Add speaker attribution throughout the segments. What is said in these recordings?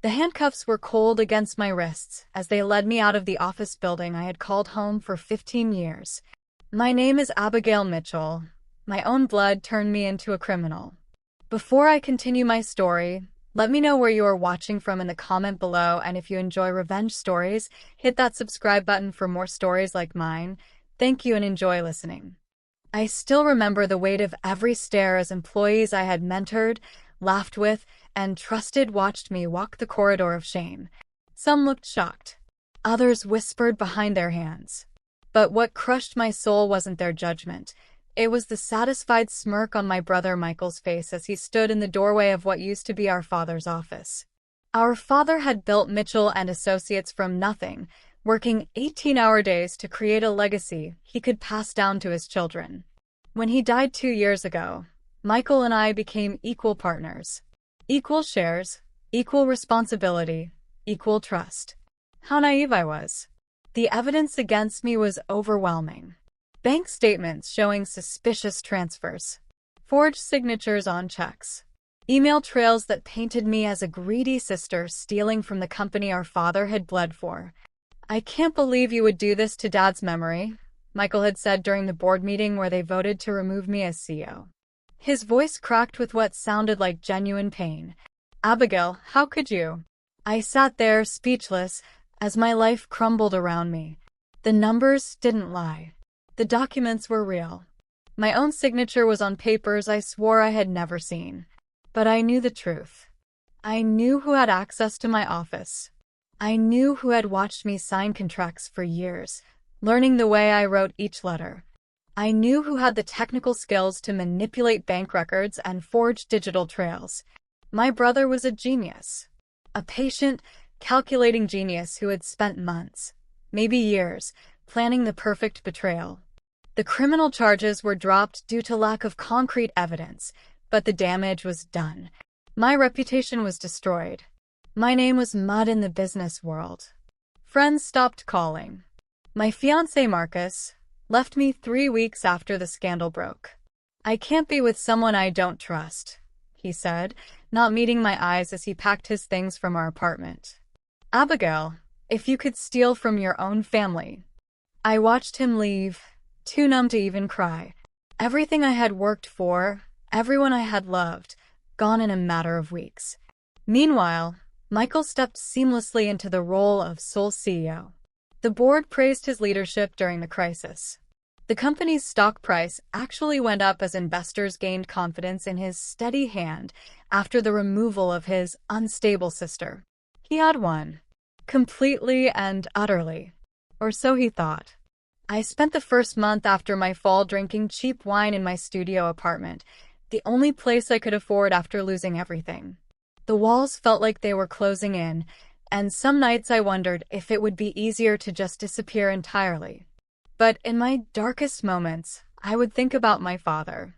Speaker 1: The handcuffs were cold against my wrists as they led me out of the office building I had called home for 15 years. My name is Abigail Mitchell. My own blood turned me into a criminal. Before I continue my story, let me know where you are watching from in the comment below, and if you enjoy revenge stories, hit that subscribe button for more stories like mine. Thank you and enjoy listening. I still remember the weight of every stare as employees I had mentored, laughed with, and trusted watched me walk the corridor of shame. Some looked shocked. Others whispered behind their hands. But what crushed my soul wasn't their judgment. It was the satisfied smirk on my brother Michael's face as he stood in the doorway of what used to be our father's office. Our father had built Mitchell and Associates from nothing, working 18-hour days to create a legacy he could pass down to his children. When he died 2 years ago, Michael and I became equal partners. Equal shares, equal responsibility, equal trust. How naive I was. The evidence against me was overwhelming. Bank statements showing suspicious transfers. Forged signatures on checks. Email trails that painted me as a greedy sister stealing from the company our father had bled for. "I can't believe you would do this to Dad's memory," Michael had said during the board meeting where they voted to remove me as CEO. His voice cracked with what sounded like genuine pain. "Abigail, how could you?" I sat there, speechless, as my life crumbled around me. The numbers didn't lie. The documents were real. My own signature was on papers I swore I had never seen. But I knew the truth. I knew who had access to my office. I knew who had watched me sign contracts for years, learning the way I wrote each letter. I knew who had the technical skills to manipulate bank records and forge digital trails. My brother was a genius. A patient, calculating genius who had spent months, maybe years, planning the perfect betrayal. The criminal charges were dropped due to lack of concrete evidence, but the damage was done. My reputation was destroyed. My name was mud in the business world. Friends stopped calling. My fiancé Marcus left me 3 weeks after the scandal broke. "I can't be with someone I don't trust," he said, not meeting my eyes as he packed his things from our apartment. "Abigail, if you could steal from your own family." I watched him leave, too numb to even cry. Everything I had worked for, everyone I had loved, gone in a matter of weeks. Meanwhile, Michael stepped seamlessly into the role of sole CEO. The board praised his leadership during the crisis. The company's stock price actually went up as investors gained confidence in his steady hand after the removal of his unstable sister. He had won. Completely and utterly. Or so he thought. I spent the first month after my fall drinking cheap wine in my studio apartment, the only place I could afford after losing everything. The walls felt like they were closing in, and some nights I wondered if it would be easier to just disappear entirely. But in my darkest moments, I would think about my father.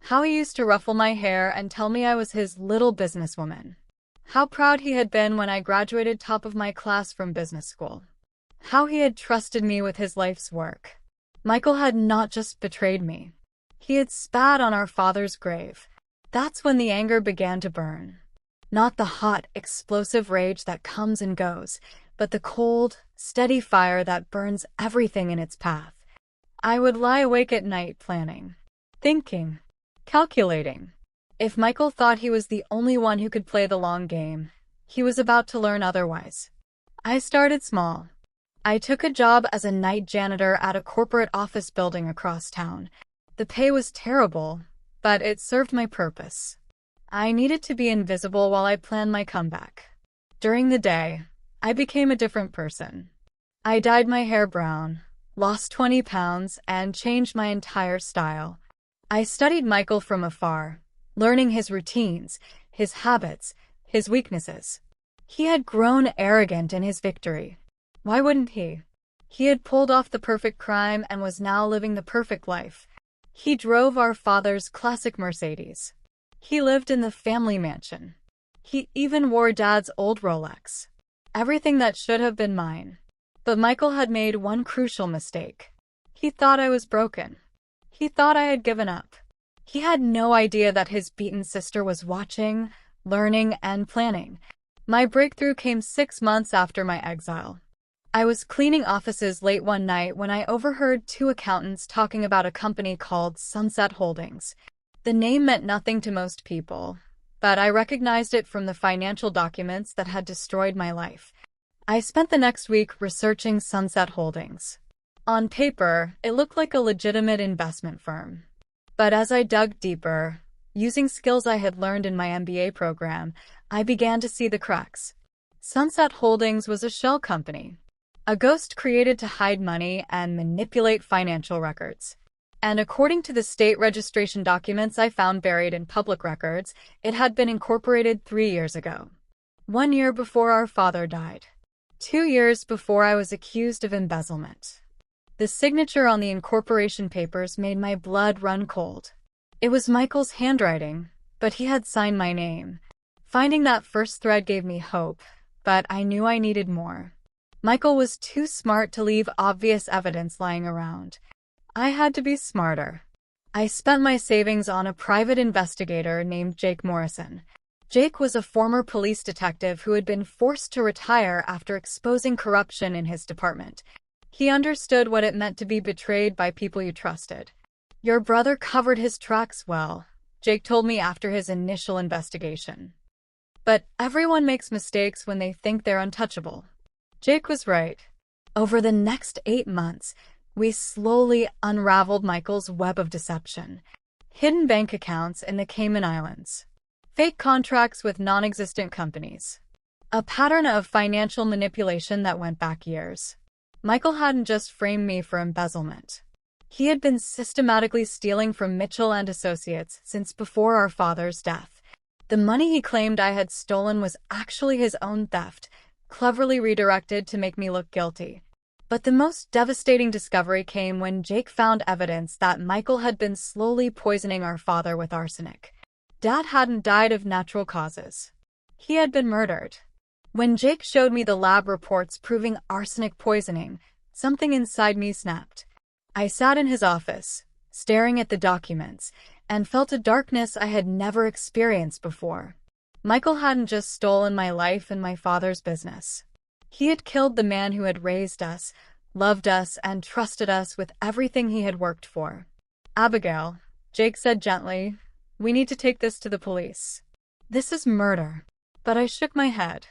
Speaker 1: How he used to ruffle my hair and tell me I was his little businesswoman. How proud he had been when I graduated top of my class from business school. How he had trusted me with his life's work. Michael had not just betrayed me. He had spat on our father's grave. That's when the anger began to burn. Not the hot, explosive rage that comes and goes, but the cold, steady fire that burns everything in its path. I would lie awake at night planning, thinking, calculating. If Michael thought he was the only one who could play the long game, he was about to learn otherwise. I started small. I took a job as a night janitor at a corporate office building across town. The pay was terrible, but it served my purpose. I needed to be invisible while I planned my comeback. During the day, I became a different person. I dyed my hair brown, lost 20 pounds, and changed my entire style. I studied Michael from afar, learning his routines, his habits, his weaknesses. He had grown arrogant in his victory. Why wouldn't he? He had pulled off the perfect crime and was now living the perfect life. He drove our father's classic Mercedes. He lived in the family mansion. He even wore Dad's old Rolex. Everything that should have been mine. But Michael had made one crucial mistake. He thought I was broken. He thought I had given up. He had no idea that his beaten sister was watching, learning, and planning. My breakthrough came 6 months after my exile. I was cleaning offices late one night when I overheard two accountants talking about a company called Sunset Holdings. The name meant nothing to most people, but I recognized it from the financial documents that had destroyed my life. I spent the next week researching Sunset Holdings. On paper, it looked like a legitimate investment firm. But as I dug deeper, using skills I had learned in my MBA program, I began to see the cracks. Sunset Holdings was a shell company, a ghost created to hide money and manipulate financial records. And according to the state registration documents I found buried in public records, it had been incorporated 3 years ago. 1 year before our father died. 2 years before I was accused of embezzlement. The signature on the incorporation papers made my blood run cold. It was Michael's handwriting, but he had signed my name. Finding that first thread gave me hope, but I knew I needed more. Michael was too smart to leave obvious evidence lying around. I had to be smarter. I spent my savings on a private investigator named Jake Morrison. Jake was a former police detective who had been forced to retire after exposing corruption in his department. He understood what it meant to be betrayed by people you trusted. Your brother covered his tracks well, Jake told me after his initial investigation. But everyone makes mistakes when they think they're untouchable. Jake was right. Over the next 8 months, we slowly unraveled Michael's web of deception. Hidden bank accounts in the Cayman Islands. Fake contracts with non-existent companies. A pattern of financial manipulation that went back years. Michael hadn't just framed me for embezzlement. He had been systematically stealing from Mitchell and Associates since before our father's death. The money he claimed I had stolen was actually his own theft, cleverly redirected to make me look guilty. But the most devastating discovery came when Jake found evidence that Michael had been slowly poisoning our father with arsenic. Dad hadn't died of natural causes. He had been murdered. When Jake showed me the lab reports proving arsenic poisoning, something inside me snapped. I sat in his office, staring at the documents, and felt a darkness I had never experienced before. Michael hadn't just stolen my life and my father's business. He had killed the man who had raised us, loved us, and trusted us with everything he had worked for. Abigail, Jake said gently, we need to take this to the police. This is murder. But I shook my head.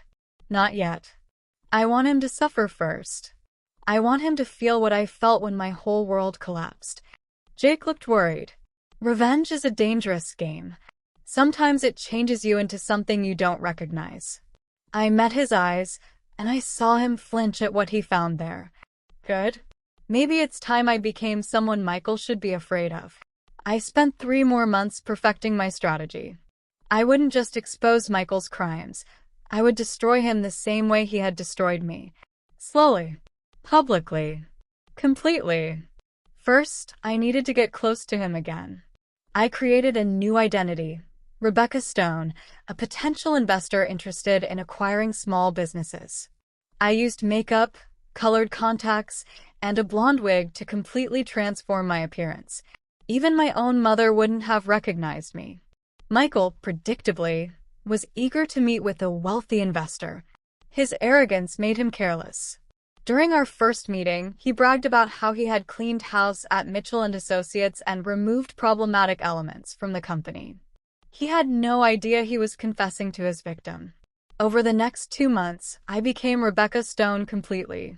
Speaker 1: Not yet. I want him to suffer first. I want him to feel what I felt when my whole world collapsed. Jake looked worried. Revenge is a dangerous game. Sometimes it changes you into something you don't recognize. I met his eyes, and I saw him flinch at what he found there. Good. Maybe it's time I became someone Michael should be afraid of. I spent 3 more months perfecting my strategy. I wouldn't just expose Michael's crimes. I would destroy him the same way he had destroyed me. Slowly. Publicly. Completely. First, I needed to get close to him again. I created a new identity. Rebecca Stone, a potential investor interested in acquiring small businesses. I used makeup, colored contacts, and a blonde wig to completely transform my appearance. Even my own mother wouldn't have recognized me. Michael, predictably, was eager to meet with a wealthy investor. His arrogance made him careless. During our first meeting, he bragged about how he had cleaned house at Mitchell and Associates and removed problematic elements from the company. He had no idea he was confessing to his victim. Over the next 2 months, I became Rebecca Stone completely.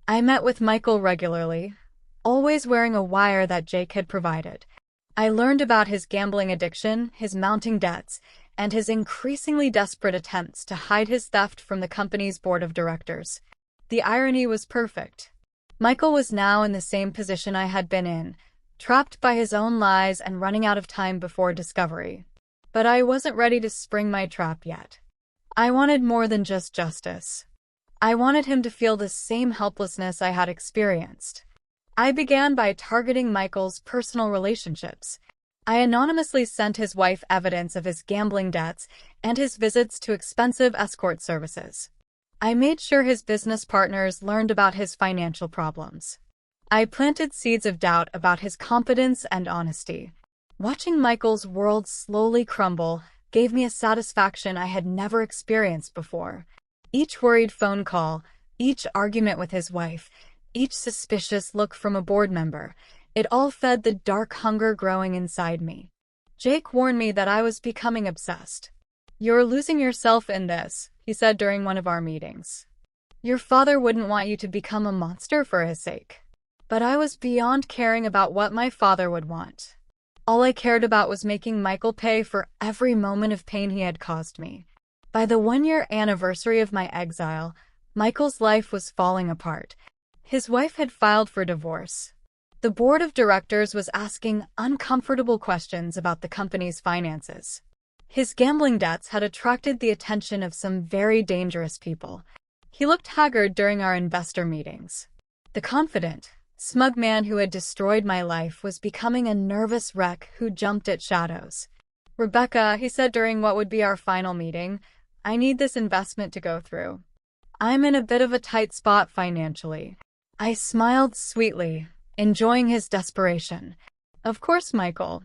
Speaker 1: I met with Michael regularly, always wearing a wire that Jake had provided. I learned about his gambling addiction, his mounting debts, and his increasingly desperate attempts to hide his theft from the company's board of directors. The irony was perfect. Michael was now in the same position I had been in, trapped by his own lies and running out of time before discovery. But I wasn't ready to spring my trap yet. I wanted more than just justice. I wanted him to feel the same helplessness I had experienced. I began by targeting Michael's personal relationships. I anonymously sent his wife evidence of his gambling debts and his visits to expensive escort services. I made sure his business partners learned about his financial problems. I planted seeds of doubt about his competence and honesty. Watching Michael's world slowly crumble, gave me a satisfaction I had never experienced before. Each worried phone call, each argument with his wife, each suspicious look from a board member, it all fed the dark hunger growing inside me. Jake warned me that I was becoming obsessed. "You're losing yourself in this," he said during one of our meetings. "Your father wouldn't want you to become a monster for his sake." But I was beyond caring about what my father would want. All I cared about was making Michael pay for every moment of pain he had caused me. By the 1-year anniversary of my exile, Michael's life was falling apart. His wife had filed for divorce. The board of directors was asking uncomfortable questions about the company's finances. His gambling debts had attracted the attention of some very dangerous people. He looked haggard during our investor meetings. The confident, smug man who had destroyed my life was becoming a nervous wreck who jumped at shadows. "Rebecca," he said during what would be our final meeting, "I need this investment to go through. I'm in a bit of a tight spot financially." I smiled sweetly, enjoying his desperation. "Of course, Michael.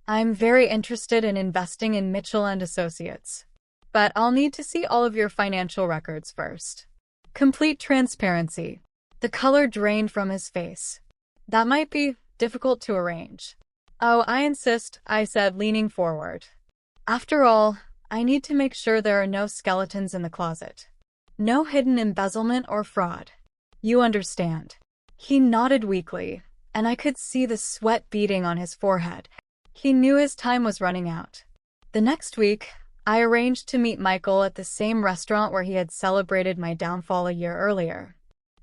Speaker 1: I'm very interested in investing in Mitchell and Associates. But I'll need to see all of your financial records first." Complete transparency. The color drained from his face. "That might be difficult to arrange." "Oh, I insist," I said, leaning forward. "After all, I need to make sure there are no skeletons in the closet. No hidden embezzlement or fraud. You understand." He nodded weakly, and I could see the sweat beading on his forehead. He knew his time was running out. The next week, I arranged to meet Michael at the same restaurant where he had celebrated my downfall a year earlier.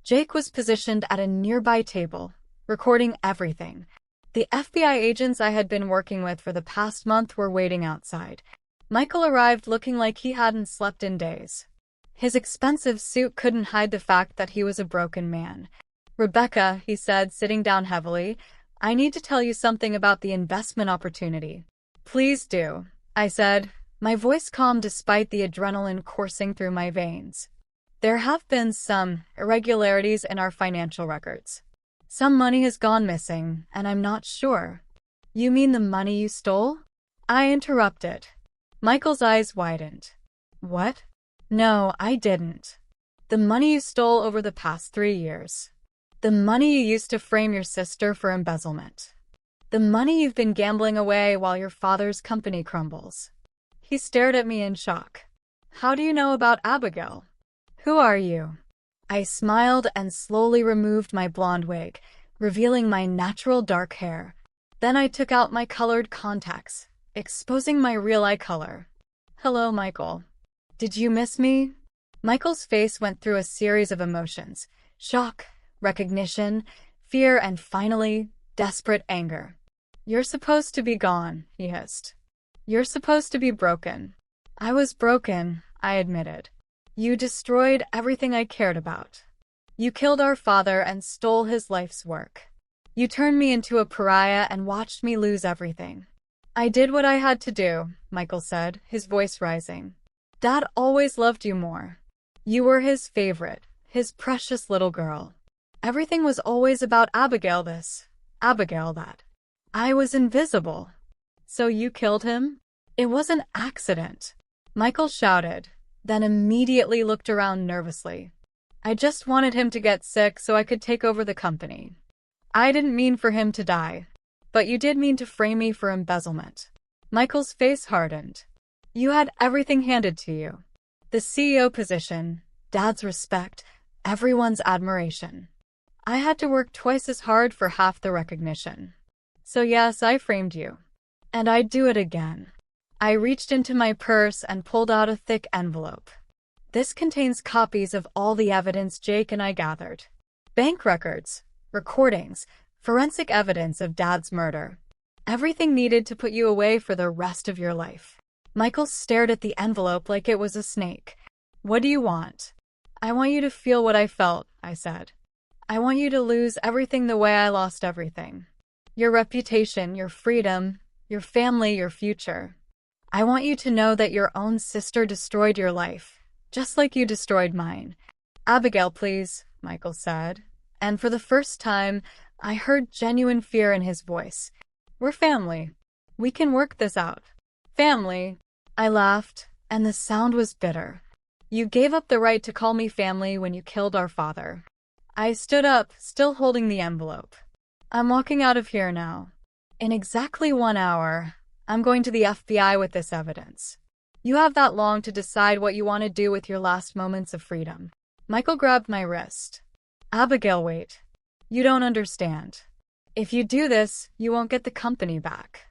Speaker 1: Jake was positioned at a nearby table, recording everything. The FBI agents I had been working with for the past month were waiting outside. Michael arrived looking like he hadn't slept in days. His expensive suit couldn't hide the fact that he was a broken man. "Rebecca," he said, sitting down heavily, "I need to tell you something about the investment opportunity." "Please do," I said, my voice calm despite the adrenaline coursing through my veins. "There have been some irregularities in our financial records. Some money has gone missing, and I'm not sure." "You mean the money you stole?" I interrupted. Michael's eyes widened. "What?" "No, I didn't. The money you stole over the past 3 years. The money you used to frame your sister for embezzlement. The money you've been gambling away while your father's company crumbles." He stared at me in shock. "How do you know about Abigail? Who are you?" I smiled and slowly removed my blonde wig, revealing my natural dark hair. Then I took out my colored contacts, exposing my real eye color. "Hello, Michael. Did you miss me?" Michael's face went through a series of emotions: shock, recognition, fear, and finally, desperate anger. "You're supposed to be gone," he hissed. "You're supposed to be broken." "I was broken," I admitted. "You destroyed everything I cared about. You killed our father and stole his life's work. You turned me into a pariah and watched me lose everything." "I did what I had to do," Michael said, his voice rising. "Dad always loved you more. You were his favorite, his precious little girl. Everything was always about Abigail this, Abigail that. I was invisible." "So you killed him?" "It was an accident," Michael shouted, then immediately looked around nervously. "I just wanted him to get sick so I could take over the company. I didn't mean for him to die. But you did mean to frame me for embezzlement." Michael's face hardened. "You had everything handed to you. The CEO position, Dad's respect, everyone's admiration. I had to work twice as hard for half the recognition. So yes, I framed you. And I'd do it again." I reached into my purse and pulled out a thick envelope. "This contains copies of all the evidence Jake and I gathered. Bank records, recordings, forensic evidence of Dad's murder. Everything needed to put you away for the rest of your life." Michael stared at the envelope like it was a snake. "What do you want?" "I want you to feel what I felt," I said. "I want you to lose everything the way I lost everything. Your reputation, your freedom, your family, your future. I want you to know that your own sister destroyed your life, just like you destroyed mine." "Abigail, please," Michael said. And for the first time, I heard genuine fear in his voice. "We're family. We can work this out." "Family?" I laughed, and the sound was bitter. You gave up the right to call me family when you killed our father. I stood up, still holding the envelope. I'm walking out of here now. In exactly 1 hour, I'm going to the FBI with this evidence. You have that long to decide what you want to do with your last moments of freedom. Michael grabbed my wrist. Abigail, wait. You don't understand. If you do this, you won't get the company back.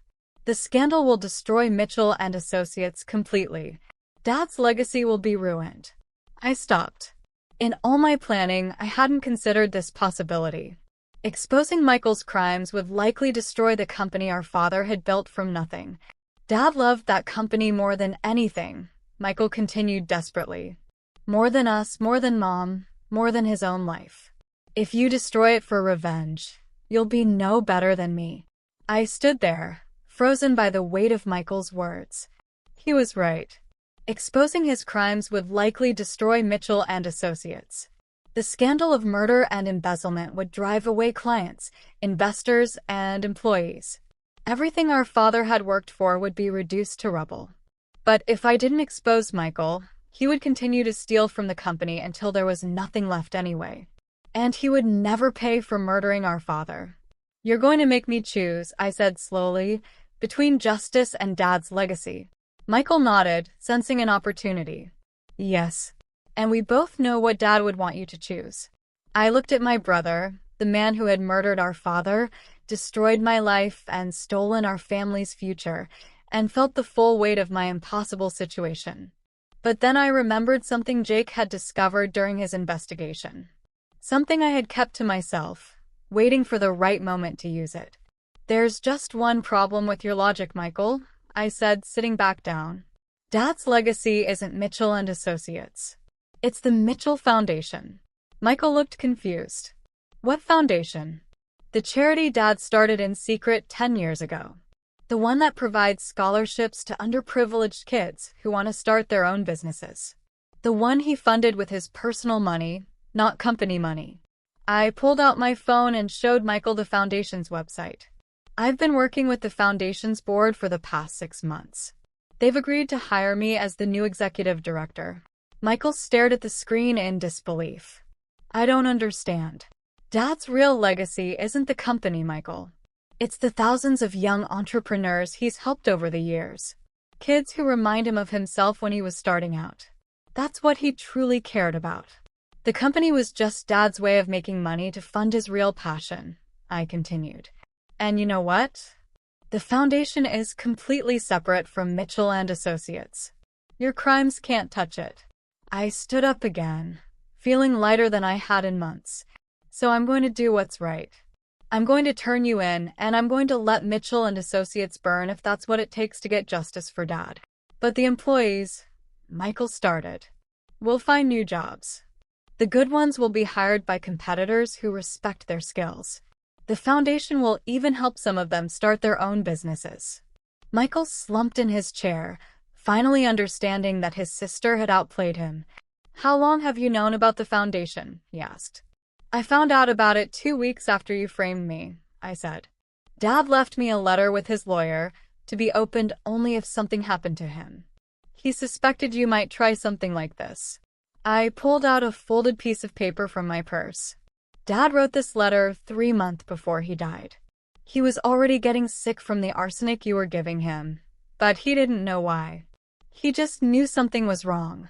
Speaker 1: The scandal will destroy Mitchell and Associates completely. Dad's legacy will be ruined. I stopped. In all my planning, I hadn't considered this possibility. Exposing Michael's crimes would likely destroy the company our father had built from nothing. Dad loved that company more than anything, Michael continued desperately. More than us, more than Mom, more than his own life. If you destroy it for revenge, you'll be no better than me. I stood there, frozen by the weight of Michael's words. He was right. Exposing his crimes would likely destroy Mitchell and Associates. The scandal of murder and embezzlement would drive away clients, investors, and employees. Everything our father had worked for would be reduced to rubble. But if I didn't expose Michael, he would continue to steal from the company until there was nothing left anyway. And he would never pay for murdering our father. You're going to make me choose, I said slowly, between justice and Dad's legacy. Michael nodded, sensing an opportunity. Yes. And we both know what Dad would want you to choose. I looked at my brother, the man who had murdered our father, destroyed my life, and stolen our family's future, and felt the full weight of my impossible situation. But then I remembered something Jake had discovered during his investigation. Something I had kept to myself, waiting for the right moment to use it. There's just one problem with your logic, Michael, I said, sitting back down. Dad's legacy isn't Mitchell and Associates. It's the Mitchell Foundation. Michael looked confused. What foundation? The charity Dad started in secret 10 years ago. The one that provides scholarships to underprivileged kids who want to start their own businesses. The one he funded with his personal money, not company money. I pulled out my phone and showed Michael the foundation's website. I've been working with the foundation's board for the past 6 months. They've agreed to hire me as the new executive director. Michael stared at the screen in disbelief. I don't understand. Dad's real legacy isn't the company, Michael. It's the thousands of young entrepreneurs he's helped over the years. Kids who remind him of himself when he was starting out. That's what he truly cared about. The company was just Dad's way of making money to fund his real passion, I continued. And you know what? The foundation is completely separate from Mitchell and Associates. Your crimes can't touch it. I stood up again, feeling lighter than I had in months. So I'm going to do what's right. I'm going to turn you in, and I'm going to let Mitchell and Associates burn if that's what it takes to get justice for Dad. But the employees, Michael started, will find new jobs. The good ones will be hired by competitors who respect their skills. The foundation will even help some of them start their own businesses. Michael slumped in his chair, finally understanding that his sister had outplayed him. How long have you known about the foundation? He asked. I found out about it 2 weeks after you framed me, I said. Dad left me a letter with his lawyer to be opened only if something happened to him. He suspected you might try something like this. I pulled out a folded piece of paper from my purse. Dad wrote this letter 3 months before he died. He was already getting sick from the arsenic you were giving him, but he didn't know why. He just knew something was wrong.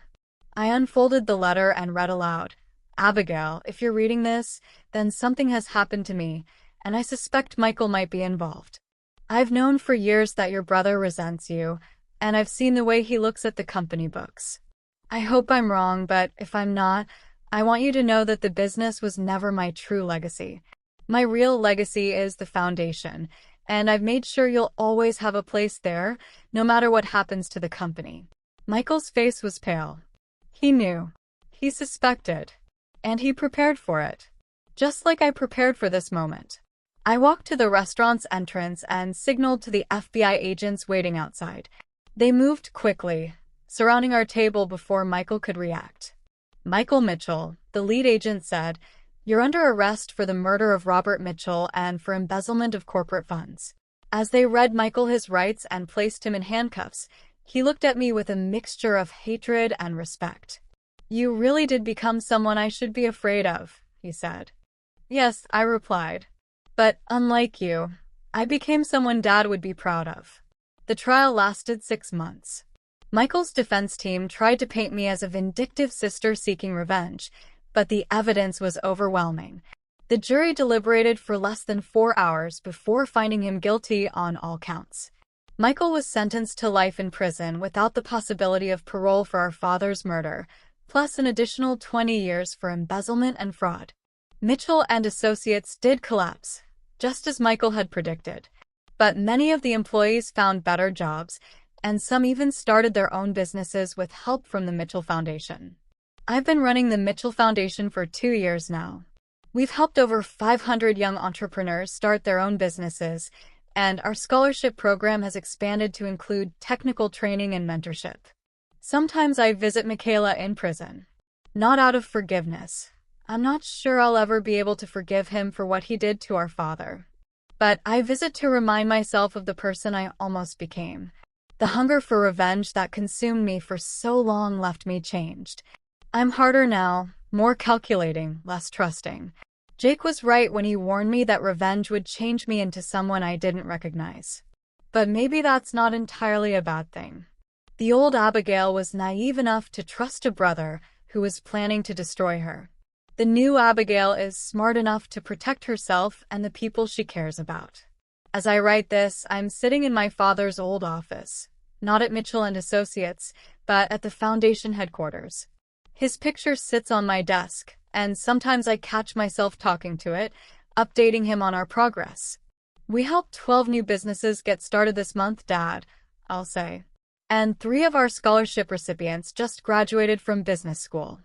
Speaker 1: I unfolded the letter and read aloud. Abigail, if you're reading this, then something has happened to me, and I suspect Michael might be involved. I've known for years that your brother resents you, and I've seen the way he looks at the company books. I hope I'm wrong, but if I'm not, I want you to know that the business was never my true legacy. My real legacy is the foundation, and I've made sure you'll always have a place there, no matter what happens to the company. Michael's face was pale. He knew. He suspected. And he prepared for it. Just like I prepared for this moment. I walked to the restaurant's entrance and signaled to the FBI agents waiting outside. They moved quickly, surrounding our table before Michael could react. Michael Mitchell, the lead agent, said, "You're under arrest for the murder of Robert Mitchell and for embezzlement of corporate funds." As they read Michael his rights and placed him in handcuffs, He looked at me with a mixture of hatred and respect. "You really did become someone I should be afraid of," he said. "Yes," I replied. "But unlike you, I became someone Dad would be proud of." The trial lasted 6 months. Michael's defense team tried to paint me as a vindictive sister seeking revenge, but the evidence was overwhelming. The jury deliberated for less than 4 hours before finding him guilty on all counts. Michael was sentenced to life in prison without the possibility of parole for our father's murder, plus an additional 20 years for embezzlement and fraud. Mitchell and Associates did collapse, just as Michael had predicted. But many of the employees found better jobs, and some even started their own businesses with help from the Mitchell Foundation. I've been running the Mitchell Foundation for 2 years now. We've helped over 500 young entrepreneurs start their own businesses, and our scholarship program has expanded to include technical training and mentorship. Sometimes I visit Michaela in prison. Not out of forgiveness. I'm not sure I'll ever be able to forgive him for what he did to our father. But I visit to remind myself of the person I almost became. The hunger for revenge that consumed me for so long left me changed. I'm harder now, more calculating, less trusting. Jake was right when he warned me that revenge would change me into someone I didn't recognize. But maybe that's not entirely a bad thing. The old Abigail was naive enough to trust a brother who was planning to destroy her. The new Abigail is smart enough to protect herself and the people she cares about. As I write this, I'm sitting in my father's old office, not at Mitchell and Associates, but at the foundation headquarters. His picture sits on my desk, and sometimes I catch myself talking to it, updating him on our progress. "We helped 12 new businesses get started this month, Dad," I'll say. "And 3 of our scholarship recipients just graduated from business school."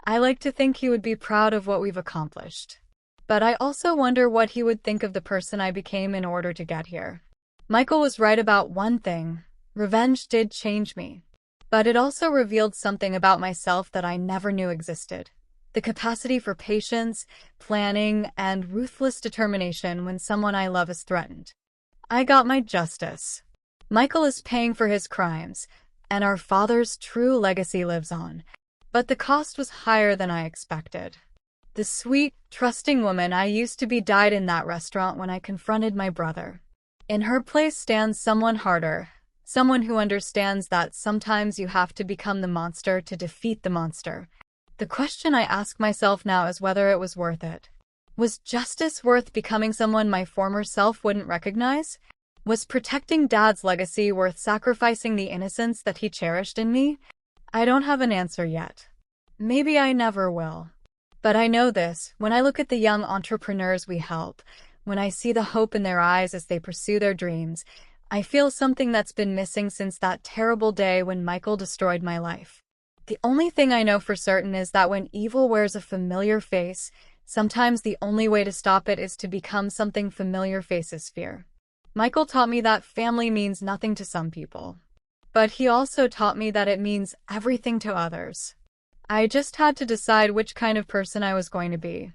Speaker 1: I like to think he would be proud of what we've accomplished. But I also wonder what he would think of the person I became in order to get here. Michael was right about one thing. Revenge did change me. But it also revealed something about myself that I never knew existed. The capacity for patience, planning, and ruthless determination when someone I love is threatened. I got my justice. Michael is paying for his crimes, and our father's true legacy lives on. But the cost was higher than I expected. The sweet, trusting woman I used to be died in that restaurant when I confronted my brother. In her place stands someone harder, someone who understands that sometimes you have to become the monster to defeat the monster. The question I ask myself now is whether it was worth it. Was justice worth becoming someone my former self wouldn't recognize? Was protecting Dad's legacy worth sacrificing the innocence that he cherished in me? I don't have an answer yet. Maybe I never will. But I know this, when I look at the young entrepreneurs we help, when I see the hope in their eyes as they pursue their dreams, I feel something that's been missing since that terrible day when Michael destroyed my life. The only thing I know for certain is that when evil wears a familiar face, sometimes the only way to stop it is to become something familiar faces fear. Michael taught me that family means nothing to some people. But he also taught me that it means everything to others. I just had to decide which kind of person I was going to be.